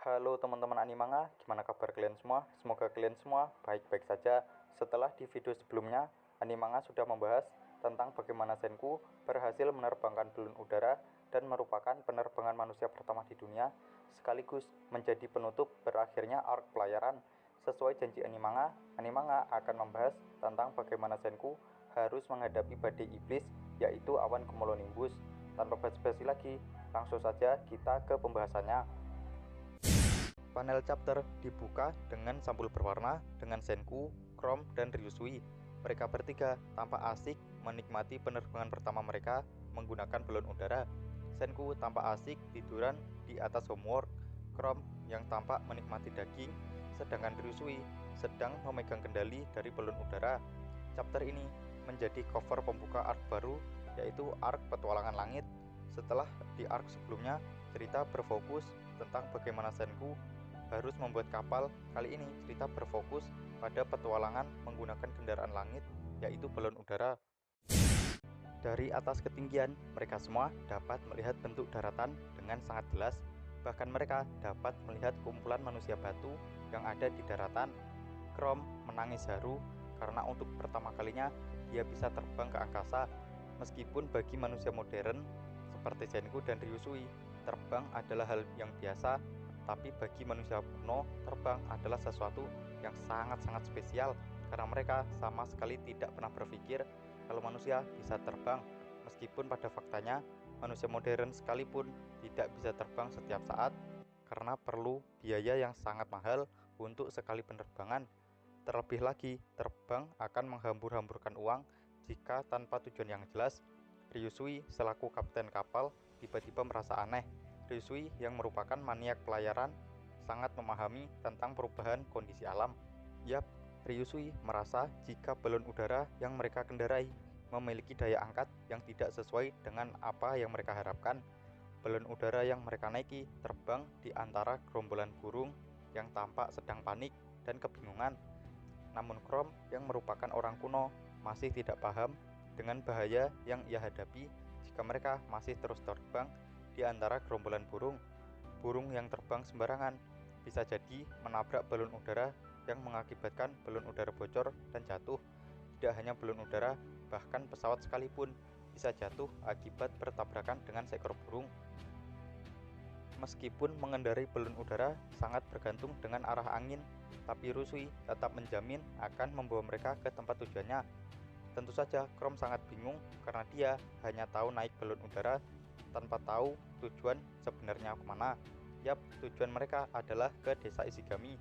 Halo teman-teman Animanga, gimana kabar kalian semua? Semoga kalian semua baik-baik saja. Setelah di video sebelumnya, Animanga sudah membahas tentang bagaimana Senku berhasil menerbangkan balon udara dan merupakan penerbangan manusia pertama di dunia, sekaligus menjadi penutup berakhirnya arc pelayaran. Sesuai janji Animanga, Animanga akan membahas tentang bagaimana Senku harus menghadapi badai iblis, yaitu awan cumulonimbus. Tanpa basa-basi lagi, langsung saja kita ke pembahasannya. Panel chapter dibuka dengan sampul berwarna dengan Senku, Chrome, dan Ryusui. Mereka bertiga tampak asik menikmati penerbangan pertama mereka menggunakan balon udara. Senku tampak asik tiduran di atas homework. Chrome yang tampak menikmati daging, sedangkan Ryusui sedang memegang kendali dari balon udara. Chapter ini menjadi cover pembuka arc baru, yaitu arc petualangan langit. Setelah di arc sebelumnya, cerita berfokus tentang bagaimana Senku harus membuat kapal. Kali ini cerita berfokus pada petualangan menggunakan kendaraan langit, yaitu balon udara. Dari atas ketinggian, mereka semua dapat melihat bentuk daratan dengan sangat jelas. Bahkan mereka dapat melihat kumpulan manusia batu yang ada di daratan. Chrome menangis haru karena untuk pertama kalinya dia bisa terbang ke angkasa. Meskipun bagi manusia modern seperti Senku dan Ryusui, terbang adalah hal yang biasa, tapi bagi manusia kuno, terbang adalah sesuatu yang sangat-sangat spesial karena mereka sama sekali tidak pernah berpikir kalau manusia bisa terbang. Meskipun pada faktanya, manusia modern sekalipun tidak bisa terbang setiap saat karena perlu biaya yang sangat mahal untuk sekali penerbangan. Terlebih lagi, terbang akan menghambur-hamburkan uang jika tanpa tujuan yang jelas. Ryusui selaku kapten kapal tiba-tiba merasa aneh. Ryusui yang merupakan maniak pelayaran sangat memahami tentang perubahan kondisi alam. Yap, Ryusui merasa jika balon udara yang mereka kendarai memiliki daya angkat yang tidak sesuai dengan apa yang mereka harapkan. Balon udara yang mereka naiki terbang di antara gerombolan burung yang tampak sedang panik dan kebingungan. Namun Chrome yang merupakan orang kuno masih tidak paham dengan bahaya yang ia hadapi jika mereka masih terus terbang di antara gerombolan burung. Burung yang terbang sembarangan bisa jadi menabrak balon udara yang mengakibatkan balon udara bocor dan jatuh. Tidak hanya balon udara, bahkan pesawat sekalipun bisa jatuh akibat bertabrakan dengan seekor burung. Meskipun mengendarai balon udara sangat bergantung dengan arah angin, tapi Ryusui tetap menjamin akan membawa mereka ke tempat tujuannya. Tentu saja Chrome sangat bingung karena dia hanya tahu naik balon udara tanpa tahu tujuan sebenarnya kemana. Yap, tujuan mereka adalah ke desa Ishigami.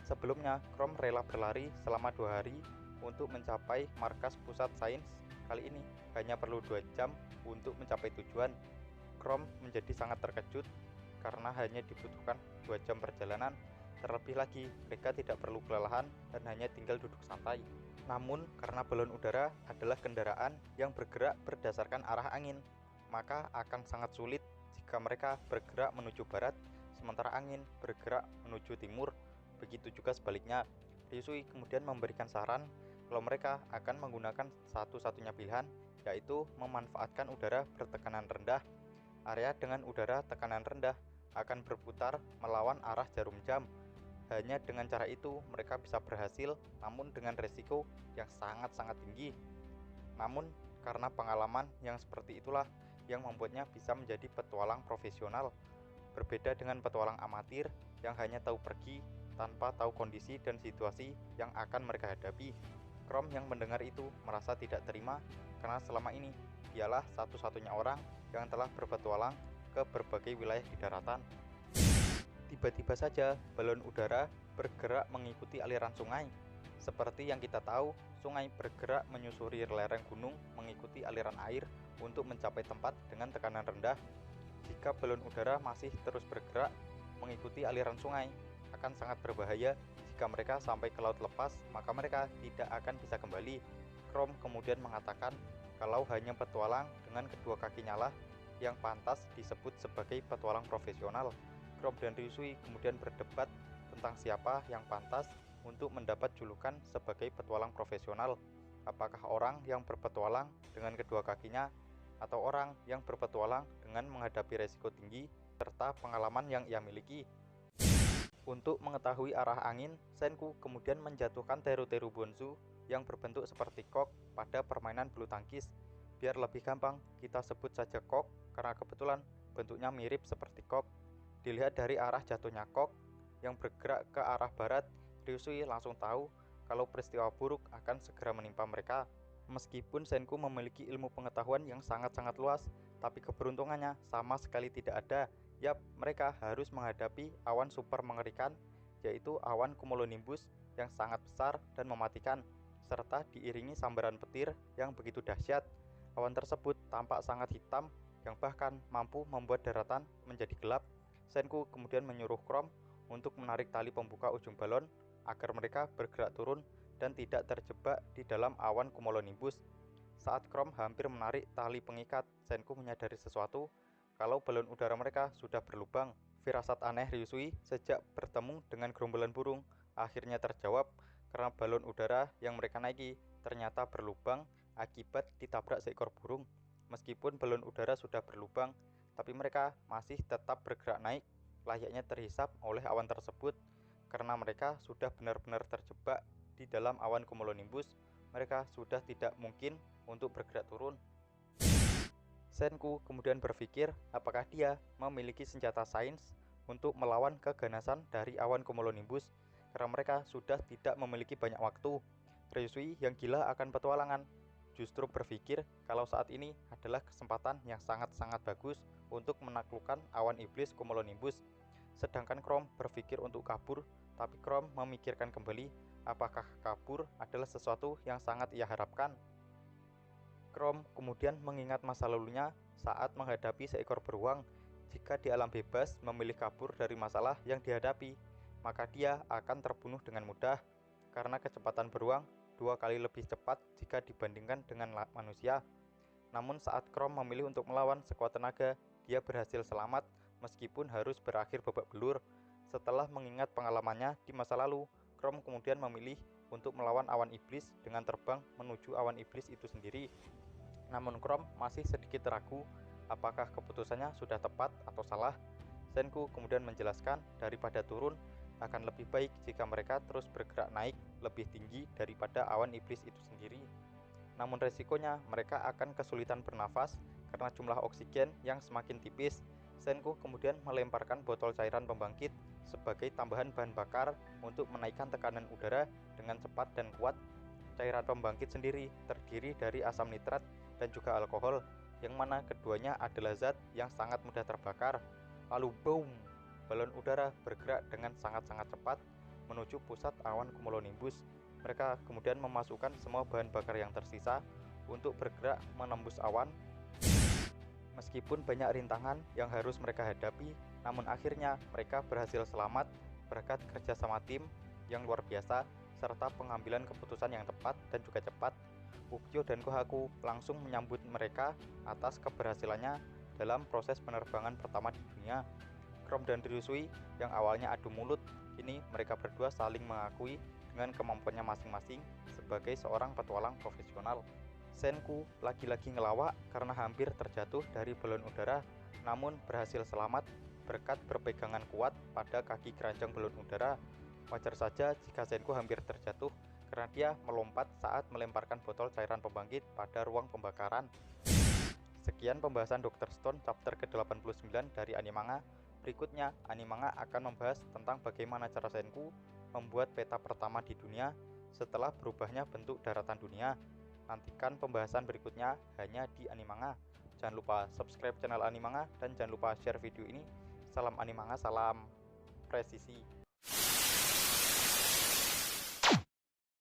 Sebelumnya, Chrome rela berlari selama 2 hari untuk mencapai markas pusat sains. Kali ini hanya perlu 2 jam untuk mencapai tujuan. Chrome menjadi sangat terkejut karena hanya dibutuhkan 2 jam perjalanan. Terlebih lagi, mereka tidak perlu kelelahan dan hanya tinggal duduk santai. Namun, karena balon udara adalah kendaraan yang bergerak berdasarkan arah angin, maka akan sangat sulit jika mereka bergerak menuju barat, sementara angin bergerak menuju timur. Begitu juga sebaliknya. Ryusui kemudian memberikan saran kalau mereka akan menggunakan satu-satunya pilihan, yaitu memanfaatkan udara bertekanan rendah. Area dengan udara tekanan rendah akan berputar melawan arah jarum jam. Hanya dengan cara itu mereka bisa berhasil, namun dengan resiko yang sangat-sangat tinggi. Namun karena pengalaman yang seperti itulah yang membuatnya bisa menjadi petualang profesional. Berbeda dengan petualang amatir yang hanya tahu pergi tanpa tahu kondisi dan situasi yang akan mereka hadapi. Chrome yang mendengar itu merasa tidak terima karena selama ini dialah satu-satunya orang yang telah berpetualang ke berbagai wilayah di daratan. Tiba-tiba saja balon udara bergerak mengikuti aliran sungai. Seperti yang kita tahu, sungai bergerak menyusuri lereng gunung mengikuti aliran air untuk mencapai tempat dengan tekanan rendah. Jika balon udara masih terus bergerak mengikuti aliran sungai, akan sangat berbahaya. Jika mereka sampai ke laut lepas, maka mereka tidak akan bisa kembali. Chrome kemudian mengatakan kalau hanya petualang dengan kedua kakinya lah yang pantas disebut sebagai petualang profesional. Chrome dan Ryusui kemudian berdebat tentang siapa yang pantas untuk mendapat julukan sebagai petualang profesional. Apakah orang yang berpetualang dengan kedua kakinya atau orang yang berpetualang dengan menghadapi resiko tinggi serta pengalaman yang ia miliki. Untuk mengetahui arah angin, Senku kemudian menjatuhkan teru-teru bonzu yang berbentuk seperti kok pada permainan bulu tangkis. Biar lebih gampang, kita sebut saja kok karena kebetulan bentuknya mirip seperti kok. Dilihat dari arah jatuhnya kok yang bergerak ke arah barat, Ryusui langsung tahu kalau peristiwa buruk akan segera menimpa mereka. Meskipun Senku memiliki ilmu pengetahuan yang sangat-sangat luas, tapi keberuntungannya sama sekali tidak ada. Yap, mereka harus menghadapi awan super mengerikan, yaitu awan cumulonimbus yang sangat besar dan mematikan, serta diiringi sambaran petir yang begitu dahsyat. Awan tersebut tampak sangat hitam yang bahkan mampu membuat daratan menjadi gelap. Senku kemudian menyuruh Chrome untuk menarik tali pembuka ujung balon agar mereka bergerak turun dan tidak terjebak di dalam awan cumulonimbus. Saat Chrome hampir menarik tali pengikat, Senku menyadari sesuatu, kalau balon udara mereka sudah berlubang. Firasat aneh Ryusui sejak bertemu dengan gerombolan burung akhirnya terjawab karena balon udara yang mereka naiki ternyata berlubang akibat ditabrak seekor burung. Meskipun balon udara sudah berlubang, tapi mereka masih tetap bergerak naik, layaknya terhisap oleh awan tersebut. Karena mereka sudah benar-benar terjebak di dalam awan cumulonimbus, mereka sudah tidak mungkin untuk bergerak turun. Senku kemudian berpikir apakah dia memiliki senjata sains untuk melawan keganasan dari awan cumulonimbus karena mereka sudah tidak memiliki banyak waktu. Ryusui yang gila akan petualangan justru berpikir kalau saat ini adalah kesempatan yang sangat-sangat bagus untuk menaklukkan awan iblis cumulonimbus. Sedangkan Chrome berpikir untuk kabur, tapi Chrome memikirkan kembali apakah kabur adalah sesuatu yang sangat ia harapkan. Chrome kemudian mengingat masa lalunya saat menghadapi seekor beruang. Jika di alam bebas memilih kabur dari masalah yang dihadapi, maka dia akan terbunuh dengan mudah. Karena kecepatan beruang 2 kali lebih cepat jika dibandingkan dengan manusia. Namun saat Chrome memilih untuk melawan sekuat tenaga, dia berhasil selamat meskipun harus berakhir babak belur. Setelah mengingat pengalamannya di masa lalu, Chrome kemudian memilih untuk melawan awan iblis dengan terbang menuju awan iblis itu sendiri. Namun Chrome masih sedikit ragu apakah keputusannya sudah tepat atau salah. Senku kemudian menjelaskan daripada turun, akan lebih baik jika mereka terus bergerak naik lebih tinggi daripada awan iblis itu sendiri. Namun resikonya mereka akan kesulitan bernafas karena jumlah oksigen yang semakin tipis. Senku kemudian melemparkan botol cairan pembangkit sebagai tambahan bahan bakar untuk menaikkan tekanan udara dengan cepat dan kuat. Cairan pembangkit sendiri terdiri dari asam nitrat dan juga alkohol, yang mana keduanya adalah zat yang sangat mudah terbakar. Lalu boom, balon udara bergerak dengan sangat-sangat cepat menuju pusat awan cumulonimbus. Mereka kemudian memasukkan semua bahan bakar yang tersisa untuk bergerak menembus awan. Meskipun banyak rintangan yang harus mereka hadapi, namun akhirnya mereka berhasil selamat berkat kerjasama tim yang luar biasa serta pengambilan keputusan yang tepat dan juga cepat. Ukyo dan Kohaku langsung menyambut mereka atas keberhasilannya dalam proses penerbangan pertama di dunia. Chrome dan Ryusui yang awalnya adu mulut, kini mereka berdua saling mengakui dengan kemampuannya masing-masing sebagai seorang petualang profesional. Senku lagi-lagi ngelawak karena hampir terjatuh dari balon udara, namun berhasil selamat berkat berpegangan kuat pada kaki keranjang balon udara. Wajar saja jika Senku hampir terjatuh karena dia melompat saat melemparkan botol cairan pembangkit pada ruang pembakaran. Sekian pembahasan Dr. Stone chapter ke-89 dari Animanga. Berikutnya, Animanga akan membahas tentang bagaimana cara Senku membuat peta pertama di dunia setelah berubahnya bentuk daratan dunia. Nantikan pembahasan berikutnya hanya di Animanga. Jangan lupa subscribe channel Animanga dan jangan lupa share video ini. Salam Animanga, salam presisi.